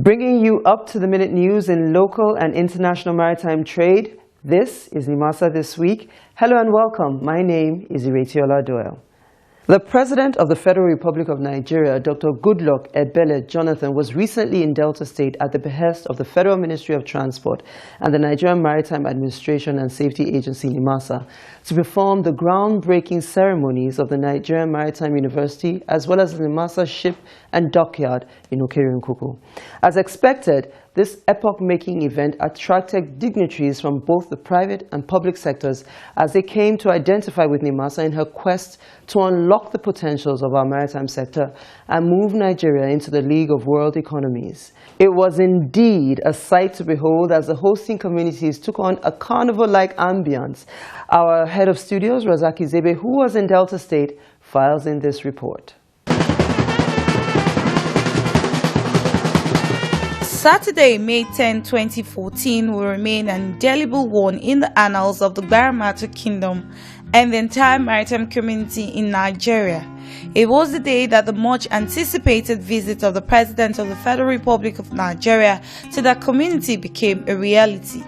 Bringing you up-to-the-minute news in local and international maritime trade, this is Nimasa This Week. Hello and welcome. My name is Iretiola Doyle. The President of the Federal Republic of Nigeria, Dr. Goodluck Ebele Jonathan, was recently in Delta State at the behest of the Federal Ministry of Transport and the Nigerian Maritime Administration and Safety Agency, Nimasa, to perform the groundbreaking ceremonies of the Nigerian Maritime University as well as the Nimasa Ship and Dockyard in Okere-Nkuku. As expected, this epoch-making event attracted dignitaries from both the private and public sectors as they came to identify with Nimasa in her quest to unlock the potentials of our maritime sector and move Nigeria into the league of world economies. It was indeed a sight to behold as the hosting communities took on a carnival-like ambience. Our head of studios, Razaki Zebe, who was in Delta State, files in this report. Saturday, May 10, 2014 will remain an indelible one in the annals of the Gbaramatu Kingdom and the entire maritime community in Nigeria. It was the day that the much-anticipated visit of the President of the Federal Republic of Nigeria to that community became a reality.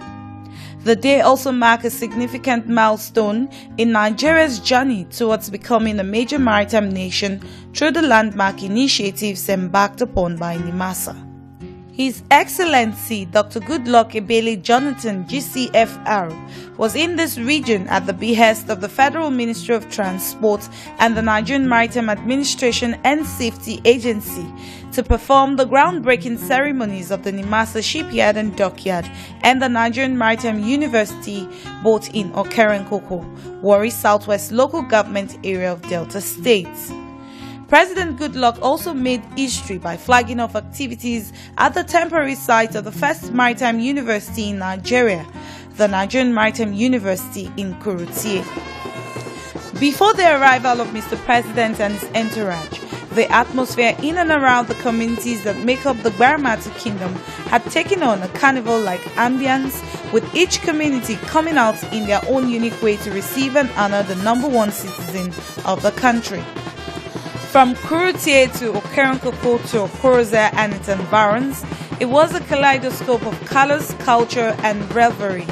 The day also marked a significant milestone in Nigeria's journey towards becoming a major maritime nation through the landmark initiatives embarked upon by Nimasa. His Excellency Dr. Goodluck Ebele Jonathan, GCFR, was in this region at the behest of the Federal Ministry of Transport and the Nigerian Maritime Administration and Safety Agency to perform the groundbreaking ceremonies of the Nimasa Shipyard and Dockyard and the Nigerian Maritime University, both in Okere-Nkuku, Warri Southwest Local Government Area of Delta State. President Goodluck also made history by flagging off activities at the temporary site of the first maritime university in Nigeria, the Nigerian Maritime University in Kurutie. Before the arrival of Mr. President and his entourage, the atmosphere in and around the communities that make up the Gbaramatu Kingdom had taken on a carnival-like ambience, with each community coming out in their own unique way to receive and honor the #1 citizen of the country. From Kurutie to Okere-Nkuku to Okoroza and its environs, it was a kaleidoscope of colors, culture, and revelry.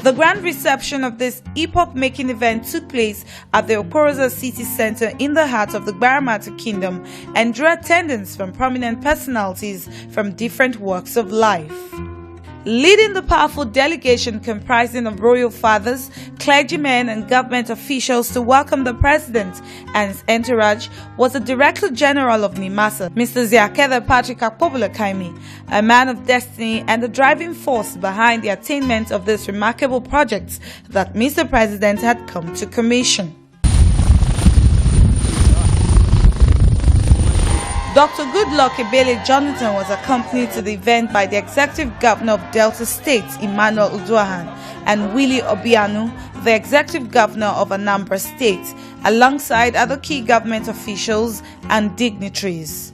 The grand reception of this epoch-making event took place at the Okoroza City Center in the heart of the Gbaramatu Kingdom and drew attendance from prominent personalities from different walks of life. Leading the powerful delegation comprising of royal fathers, clergymen and government officials to welcome the president and his entourage was the Director General of Nimasa, Mr. Ziakede Patrick Akpobula-Kaimi, a man of destiny and the driving force behind the attainment of this remarkable project that Mr. President had come to commission. Dr. Goodluck Ebele Jonathan was accompanied to the event by the Executive Governor of Delta State, Emmanuel Uduaghan, and Willie Obianu, the Executive Governor of Anambra State, alongside other key government officials and dignitaries.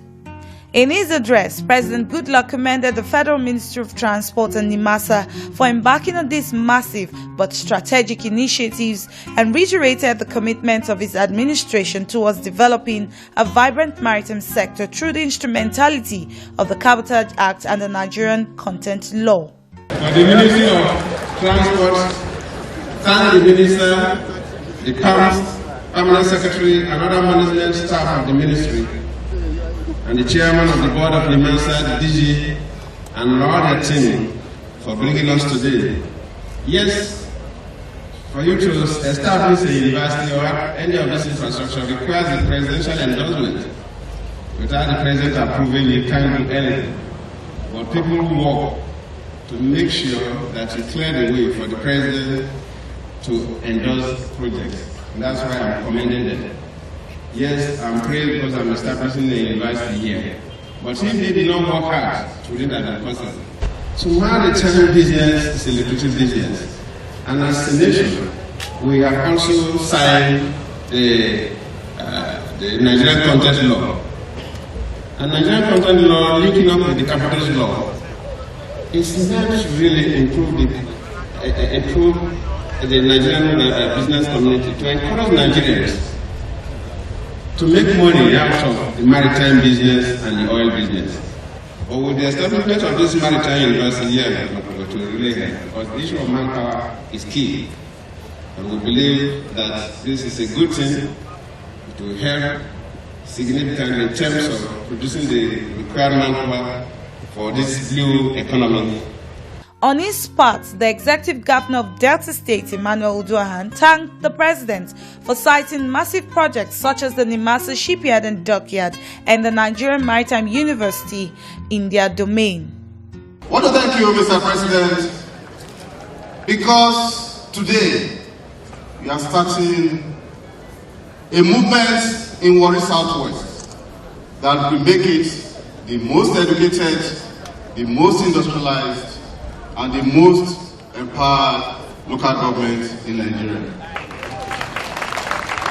In his address, President Goodluck commended the Federal Ministry of Transport and Nimasa for embarking on these massive but strategic initiatives and reiterated the commitment of his administration towards developing a vibrant maritime sector through the instrumentality of the Cabotage Act and the Nigerian Content Law. For the Ministry of Transport, thank the Minister, the Permanent Secretary, and other management staff of the Ministry, and the Chairman of the Board of Nimasa, the DG, and all their team for bringing us today. Yes, for you to establish a university or any of this infrastructure requires the presidential endorsement. Without the President approving, you can't do anything. But people work to make sure that you clear the way for the President to endorse projects. And that's why I'm commending them. Yes, I'm praying because I'm establishing a university here. But if they did not work hard to do that, impossible. So maritime business is a lucrative business. And as a nation, we have also signed the Nigerian Content Law. And Nigerian Content Law, linking up with the Cabotage Law, is meant to really improve the Nigerian business community, to encourage Nigerians to make money out of the maritime business and the oil business. But with the establishment of this maritime university here, because the issue of manpower is key. And we believe that this is a good thing to help significantly in terms of producing the required manpower for this blue economy. On his part, the executive governor of Delta State, Emmanuel Uduaghan, thanked the president for citing massive projects such as the Nimasa shipyard and dockyard and the Nigerian Maritime University in their domain. I want to thank you, Mr. President, because today we are starting a movement in Warri Southwest that will make it the most educated, the most industrialized, and the most empowered local government in Nigeria.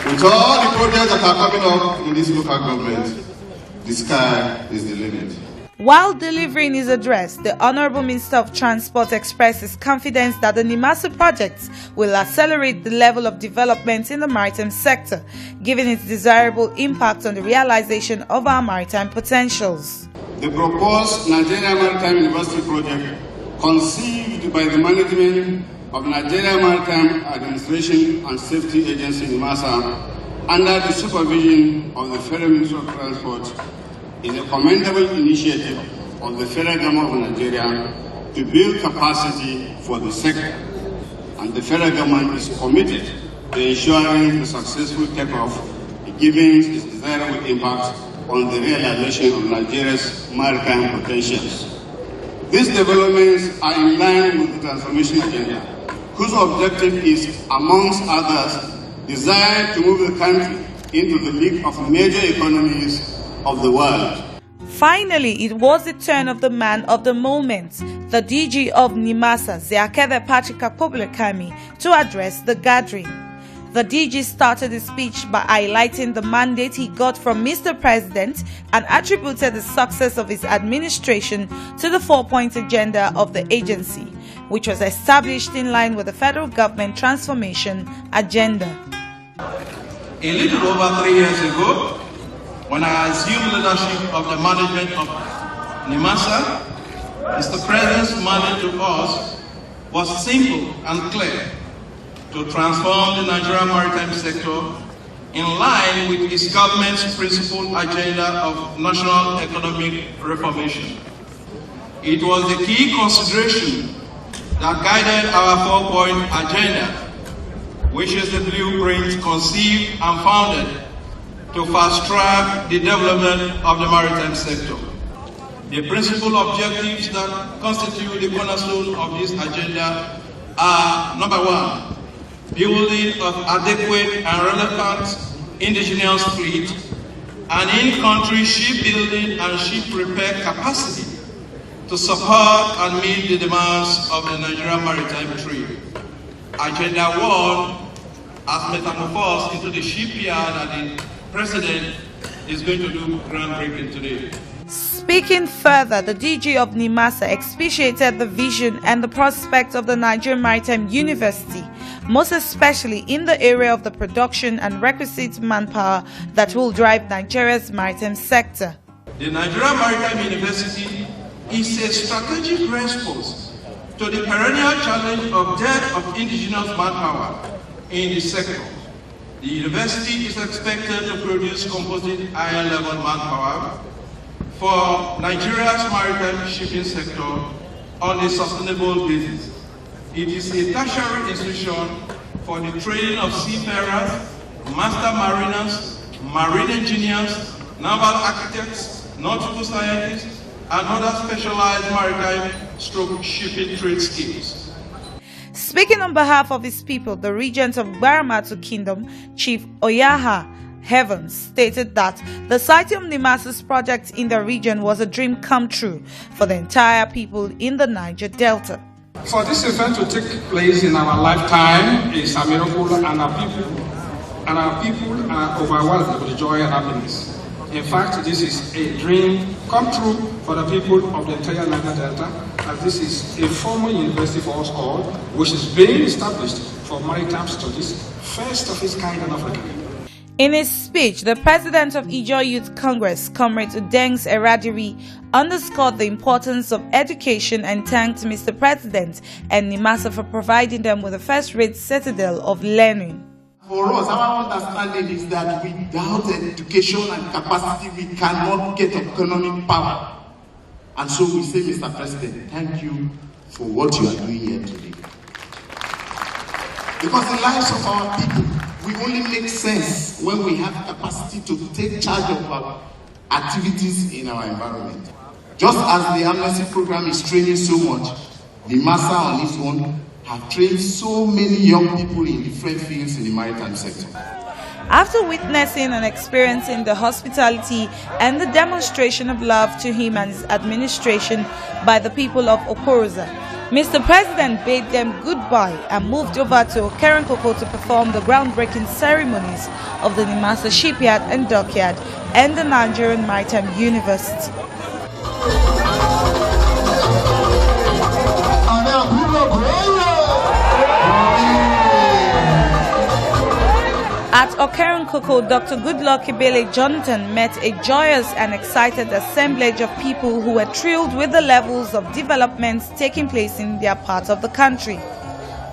With all the projects that are coming up in this local government, the sky is the limit. While delivering his address, the Honorable Minister of Transport expressed his confidence that the Nimasa projects will accelerate the level of development in the maritime sector, given its desirable impact on the realization of our maritime potentials. The proposed Nigeria Maritime University project, conceived by the management of Nigeria Maritime Administration and Safety Agency Nimasa under the supervision of the Federal Ministry of Transport, is a commendable initiative of the Federal Government of Nigeria to build capacity for the sector, and the Federal Government is committed to ensuring the successful takeoff, given its desirable impact on the realization of Nigeria's maritime potentials. These developments are in line with the transformation agenda, whose objective is, amongst others, designed to move the country into the league of major economies of the world. Finally, it was the turn of the man of the moment, the DG of Nimasa, Ziakede Patrick Akpoblekami, to address the gathering. The DG started his speech by highlighting the mandate he got from Mr. President and attributed the success of his administration to the 4-point agenda of the agency, which was established in line with the federal government transformation agenda. A little over 3 years ago, when I assumed leadership of the management of Nimasa, Mr. President's mandate to us was simple and clear: to transform the Nigerian maritime sector in line with his government's principal agenda of national economic reformation. It was the key consideration that guided our 4-point agenda, which is the blueprint conceived and founded to fast-track the development of the maritime sector. The principal objectives that constitute the cornerstone of this agenda are: number 1, building of adequate and relevant indigenous fleet and in-country shipbuilding and ship repair capacity to support and meet the demands of the Nigerian maritime trade. Agenda 1 has metamorphosed into the shipyard, and the President is going to do groundbreaking today. Speaking further, the DG of Nimasa expatiated the vision and the prospect of the Nigerian Maritime University, most especially in the area of the production and requisite manpower that will drive Nigeria's maritime sector. The Nigerian Maritime University is a strategic response to the perennial challenge of dearth of indigenous manpower in the sector. The university is expected to produce composite higher-level manpower for Nigeria's maritime shipping sector on a sustainable basis. It is a tertiary institution for the training of seafarers, master mariners, marine engineers, naval architects, nautical scientists, and other specialized maritime/shipping trade skills. Speaking on behalf of his people, the regent of Gbaramatu Kingdom, Chief Oyaha Heavens, stated that the siting of Nimasa's project in the region was a dream come true for the entire people in the Niger Delta. For this event to take place in our lifetime is a miracle, and our people are overwhelmed with joy and happiness. In fact, this is a dream come true for the people of the entire Niger Delta, as this is a formal university for us all, which is being established for maritime studies, first of its kind in Africa. In his speech, the president of Ijaw Youth Congress, Comrade Udengs Eradiri, underscored the importance of education and thanked Mr. President and Nimasa for providing them with a first-rate citadel of learning. For us, our understanding is that without education and capacity, we cannot get economic power. And so we say, Mr. President, thank you for what you are doing here today. Because the lives of our people will only make sense when we have capacity to take charge of our activities in our environment. Just as the amnesty program is training so much, Nimasa on its own have trained so many young people in different fields in the maritime sector. After witnessing and experiencing the hospitality and the demonstration of love to him and his administration by the people of Okorosa, Mr. President bade them goodbye and moved over to Okerenkoko to perform the groundbreaking ceremonies of the Nimasa Shipyard and Dockyard and the Nigerian Maritime University. At Okerenkoko, Dr. Goodluck Ebele Jonathan met a joyous and excited assemblage of people who were thrilled with the levels of developments taking place in their part of the country.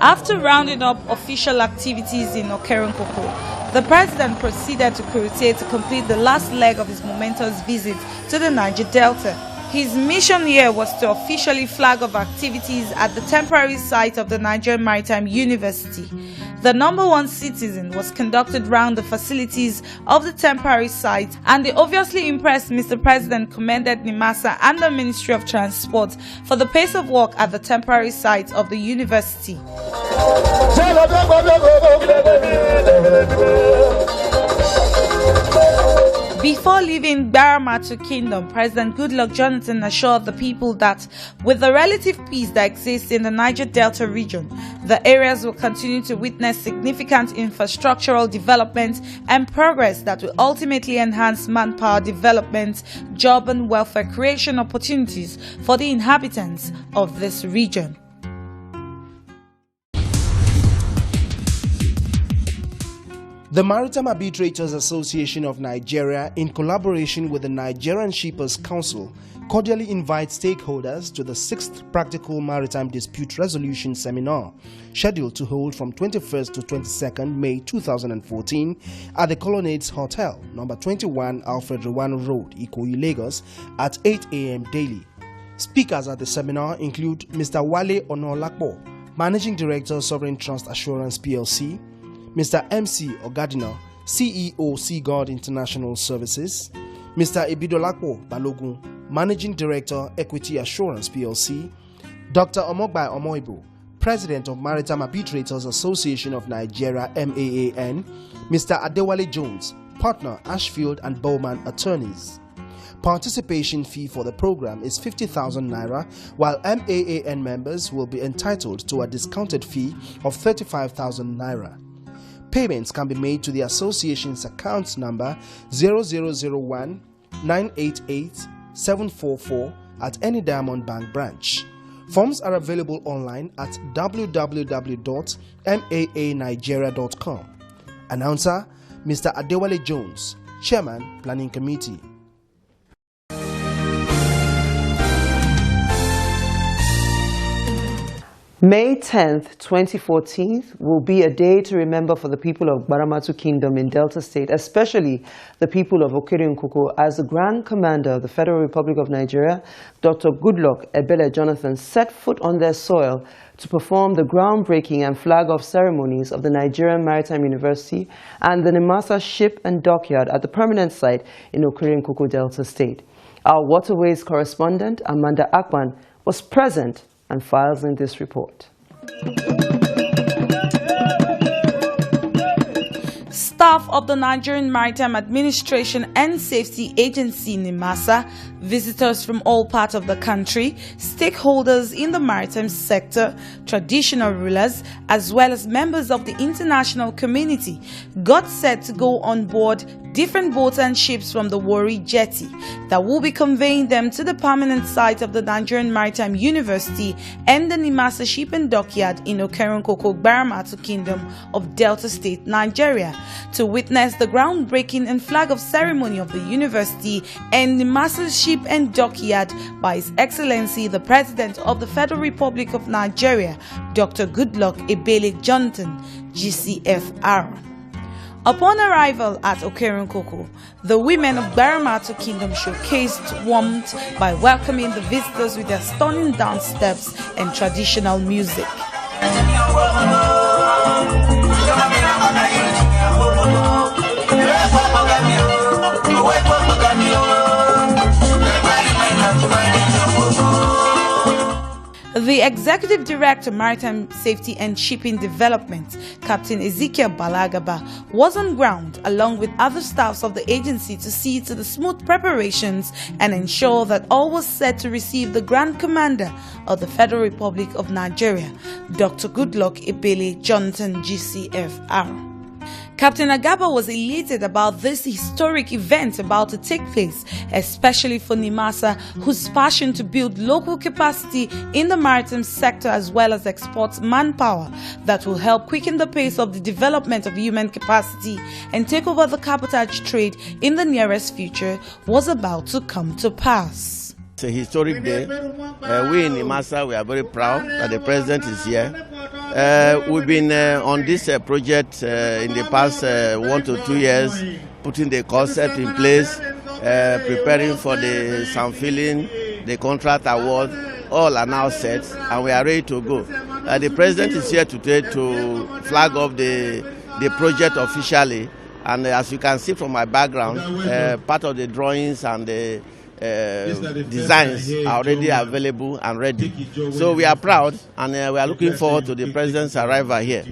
After rounding up official activities in Okerenkoko, the president proceeded to Kurute to complete the last leg of his momentous visit to the Niger Delta. His mission here was to officially flag off activities at the temporary site of the Nigerian Maritime University. The #1 citizen was conducted round the facilities of the temporary site, and the obviously impressed Mr. President commended Nimasa and the Ministry of Transport for the pace of work at the temporary site of the university. Before leaving Baramatu Kingdom, President Goodluck Jonathan assured the people that with the relative peace that exists in the Niger Delta region, the areas will continue to witness significant infrastructural development and progress that will ultimately enhance manpower development, job and welfare creation opportunities for the inhabitants of this region. The Maritime Arbitrators Association of Nigeria, in collaboration with the Nigerian Shippers Council, cordially invites stakeholders to the 6th Practical Maritime Dispute Resolution Seminar, scheduled to hold from 21st to 22nd May 2014 at the Colonnades Hotel, number 21 Alfred Rewanu Road, Ikoyi, Lagos, at 8 a.m. daily. Speakers at the seminar include Mr. Wale Onolakpo, Managing Director, Sovereign Trust Assurance PLC, Mr. MC Ogadina, CEO Seaguard International Services, Mr. Ebidolapo Balogun, Managing Director, Equity Assurance PLC, Dr. Omogbai Omoibo, President of Maritime Arbitrators Association of Nigeria MAAN, Mr. Adewale Jones, Partner, Ashfield and Bowman Attorneys. Participation fee for the program is 50,000 naira, while MAAN members will be entitled to a discounted fee of 35,000 naira. Payments can be made to the association's account number 0001 988 744 at any Diamond Bank branch. Forms are available online at www.maanigeria.com. Announcer, Mr. Adewale Jones, Chairman, Planning Committee. May 10th, 2014 will be a day to remember for the people of Baramatu Kingdom in Delta State, especially the people of Okerenkoko, as the Grand Commander of the Federal Republic of Nigeria, Dr. Goodluck Ebele Jonathan, set foot on their soil to perform the groundbreaking and flag-off ceremonies of the Nigerian Maritime University and the Nimasa Ship and Dockyard at the permanent site in Okerenkoko, Delta State. Our waterways correspondent, Amanda Akpan, was present and files in this report. Staff of the Nigerian Maritime Administration and Safety Agency Nimasa, visitors from all parts of the country, stakeholders in the maritime sector, traditional rulers, as well as members of the international community got set to go on board different boats and ships from the Warri Jetty that will be conveying them to the permanent site of the Nigerian Maritime University and the Nimasa Ship and Dockyard in Okerenkoko, Gbaramatu Kingdom of Delta State, Nigeria, to witness the groundbreaking and flag of ceremony of the university and Nimasa Ship and Dockyard by His Excellency the President of the Federal Republic of Nigeria, Dr. Goodluck Ebele Jonathan, GCFR. Upon arrival at Okerenkoko, the women of Gbaramatu Kingdom showcased warmth by welcoming the visitors with their stunning dance steps and traditional music. The Executive Director, Maritime Safety and Shipping Development, Captain Ezekiel Balagaba, was on ground along with other staffs of the agency to see to the smooth preparations and ensure that all was set to receive the Grand Commander of the Federal Republic of Nigeria, Dr. Goodluck Ebele Jonathan, GCFR. Captain Agaba was elated about this historic event about to take place, especially for Nimasa, whose passion to build local capacity in the maritime sector as well as export manpower that will help quicken the pace of the development of human capacity and take over the cabotage trade in the nearest future, was about to come to pass. It's a historic day. We in Nimasa, we are very proud that the President is here. We've been on this project in the past 1 to 2 years, putting the concept in place, preparing for the unveiling, the contract award. All are now set and we are ready to go. The President is here today to flag off the project officially, and as you can see from my background, part of the drawings and the designs are already available and ready. So we are proud and we are looking forward to the President's arrival here.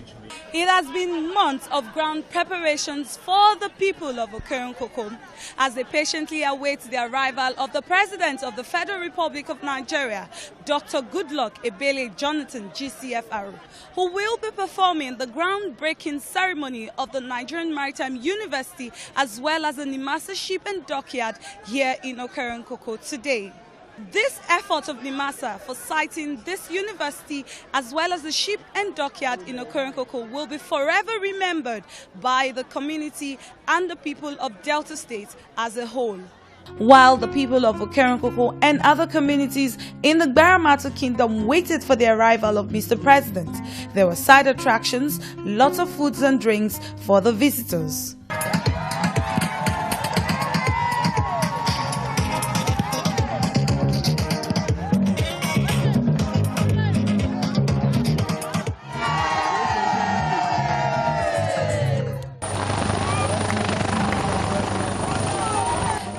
It has been months of ground preparations for the people of Okerenkoko as they patiently await the arrival of the President of the Federal Republic of Nigeria, Dr. Goodluck Ebele Jonathan, GCFR, who will be performing the groundbreaking ceremony of the Nigerian Maritime University as well as the Nimasa Ship and Dockyard here in Okerenkoko today. This effort of Nimasa for siting this university as well as the ship and dockyard in Okerenkoko will be forever remembered by the community and the people of Delta State as a whole. While the people of Okerenkoko and other communities in the Gbaramatu Kingdom waited for the arrival of Mr. President, there were side attractions, lots of foods and drinks for the visitors.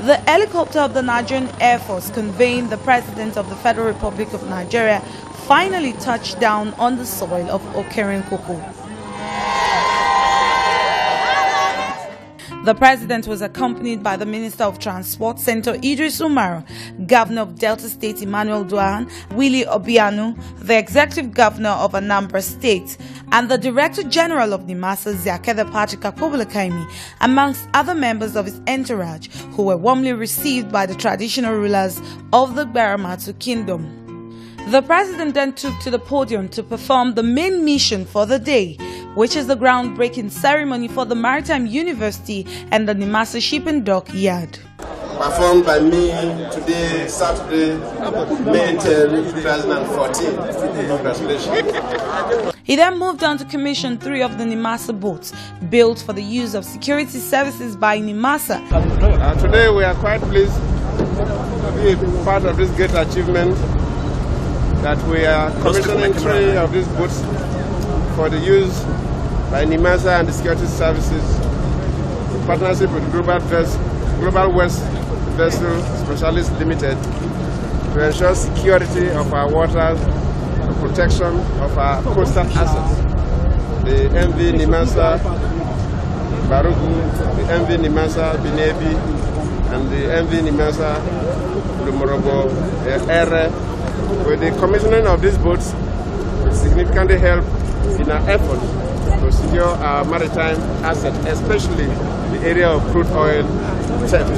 The helicopter of the Nigerian Air Force conveying the President of the Federal Republic of Nigeria finally touched down on the soil of Okerenkoko. The President was accompanied by the Minister of Transport, Senator Idris Umar, Governor of Delta State Emmanuel Duhan, Willie Obianu, the Executive Governor of Anambra State, and the Director General of Nimasa, Ziakede Patrick Akobulakaimi, amongst other members of his entourage, who were warmly received by the traditional rulers of the Gbaramatu Kingdom. The President then took to the podium to perform the main mission for the day, which is the groundbreaking ceremony for the Maritime University and the Nimasa Ship and Dockyard. Performed by me today, Saturday, May 10, 2014. Congratulations. He then moved on to commission 3 of the Nimasa boats, built for the use of security services by Nimasa. Today we are quite pleased to be a part of this great achievement, that we are commissioning 3 of these boats for the use by Nimasa and the security services in partnership with Global West Vessel Specialist Limited to ensure security of our waters and protection of our coastal assets. The MV Nimasa Barugu, the MV Nimasa Binebi, and the MV Nimasa Lumorobo Ere. With the commissioning of these boats, will significantly help in our effort to secure our maritime assets, especially the area of crude oil theft.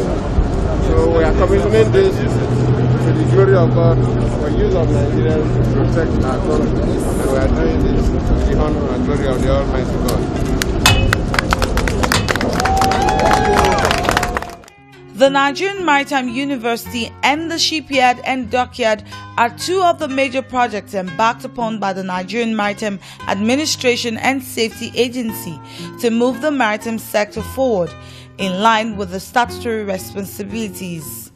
So we are commissioning this to the glory of God for use of Nigerians to protect our country. And we are doing this to the honor and glory of the Almighty God. The Nigerian Maritime University and the Shipyard and Dockyard are two of the major projects embarked upon by the Nigerian Maritime Administration and Safety Agency to move the maritime sector forward in line with the statutory responsibilities.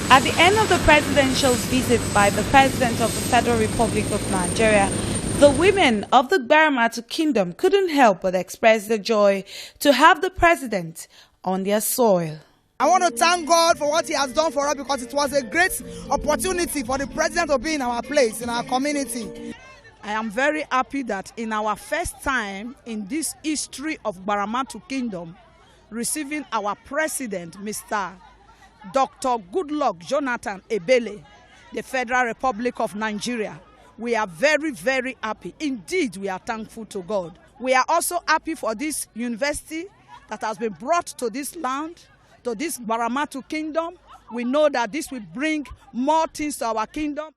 At the end of the presidential visit by the President of the Federal Republic of Nigeria, the women of the Gbaramatu Kingdom couldn't help but express their joy to have the president on their soil. I want to thank God for what He has done for us, because it was a great opportunity for the president to be in our place, in our community. I am very happy that in our first time in this history of Gbaramatu Kingdom, receiving our president, Mr. Dr. Goodluck Jonathan Ebele, the Federal Republic of Nigeria. We are very, very happy. Indeed, we are thankful to God. We are also happy for this university that has been brought to this land, to this Gbaramatu Kingdom. We know that this will bring more things to our kingdom.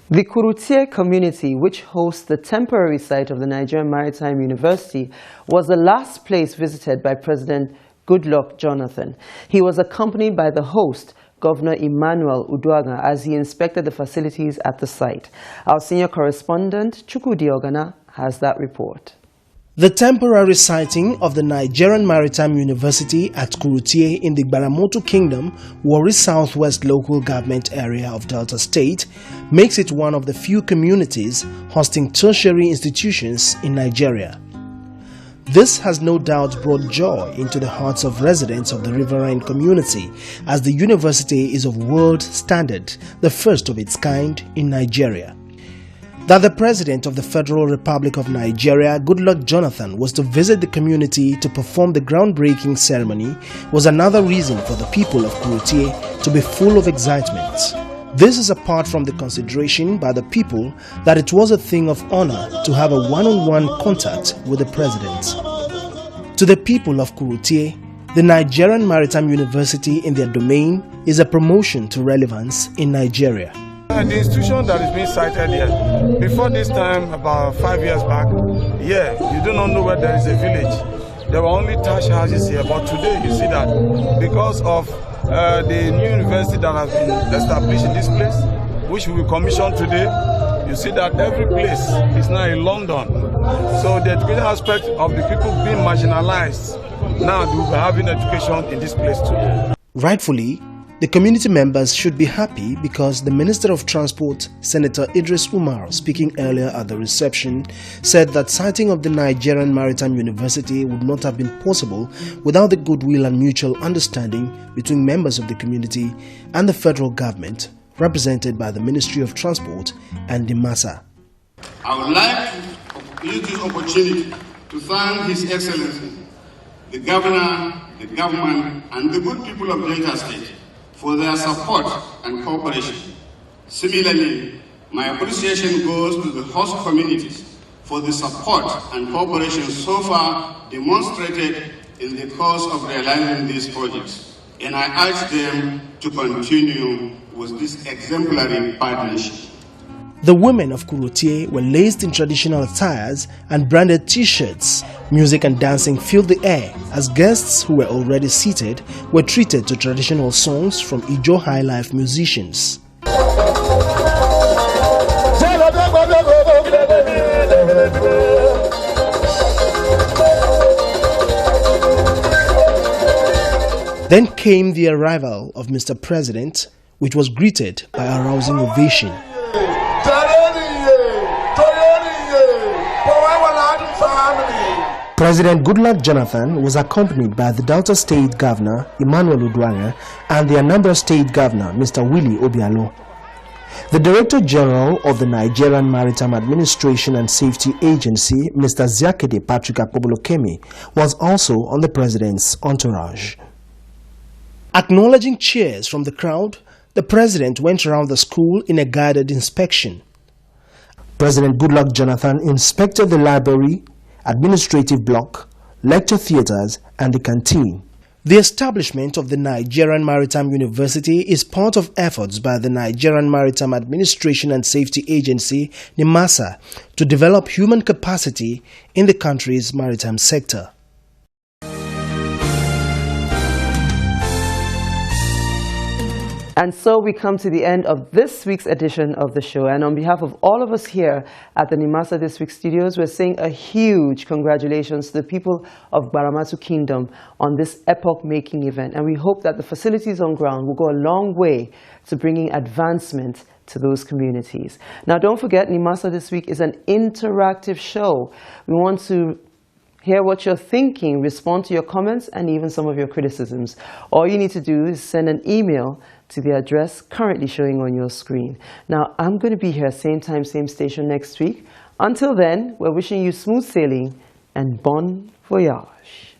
The Kurutie community, which hosts the temporary site of the Nigerian Maritime University, was the last place visited by President Goodluck Jonathan. He was accompanied by the host, Governor Emmanuel Uduaghan, as he inspected the facilities at the site. Our senior correspondent, Chukwudi Ogana, has that report. The temporary siting of the Nigerian Maritime University at Kurutie in the Gbaramatu Kingdom, Warri Southwest local government area of Delta State, makes it one of the few communities hosting tertiary institutions in Nigeria. This has no doubt brought joy into the hearts of residents of the riverine community, as the university is of world standard, the first of its kind in Nigeria. That the President of the Federal Republic of Nigeria, Goodluck Jonathan, was to visit the community to perform the groundbreaking ceremony was another reason for the people of Kurutie to be full of excitement. This is apart from the consideration by the people that it was a thing of honor to have a one-on-one contact with the President. To the people of Kurutie, the Nigerian Maritime University in their domain is a promotion to relevance in Nigeria. The institution that is being cited here, before this time, about 5 years back, you do not know where there is a village. There were only thatch houses here, but today you see that because of the new university that has been established in this place, which we will commission today, you see that every place is now in London. So the education aspect of the people being marginalized, now they will be having education in this place too. Rightfully, the community members should be happy because the Minister of Transport, Senator Idris Umar, speaking earlier at the reception, said that siting of the Nigerian Maritime University would not have been possible without the goodwill and mutual understanding between members of the community and the federal government, represented by the Ministry of Transport and Nimasa. I would like to use this opportunity to thank His Excellency, the Governor, the government, and the good people of Delta State for their support and cooperation. Similarly, my appreciation goes to the host communities for the support and cooperation so far demonstrated in the course of realizing these projects. And I urge them to continue with this exemplary partnership. The women of Kurutie were laced in traditional attires and branded t-shirts. Music and dancing filled the air as guests who were already seated were treated to traditional songs from Ijo High Life musicians. Then came the arrival of Mr. President, which was greeted by a rousing ovation. President Goodluck Jonathan was accompanied by the Delta State Governor, Emmanuel Uduaghan, and the Anambra State Governor, Mr. Willie Obialo. The Director General of the Nigerian Maritime Administration and Safety Agency, Mr. Ziakede Patrick Akpobolokemi, was also on the President's entourage. Acknowledging cheers from the crowd, the President went around the school in a guided inspection. President Goodluck Jonathan inspected the library, administrative block, lecture theatres and the canteen. The establishment of the Nigerian Maritime University is part of efforts by the Nigerian Maritime Administration and Safety Agency, Nimasa, to develop human capacity in the country's maritime sector. And so we come to the end of this week's edition of the show. And on behalf of all of us here at the Nimasa This Week studios, we're saying a huge congratulations to the people of Gbaramatu Kingdom on this epoch-making event. And we hope that the facilities on ground will go a long way to bringing advancement to those communities. Now, don't forget, Nimasa This Week is an interactive show. We want to hear what you're thinking, respond to your comments, and even some of your criticisms. All you need to do is send an email to the address currently showing on your screen. Now, I'm going to be here same time, same station next week. Until then, we're wishing you smooth sailing and bon voyage.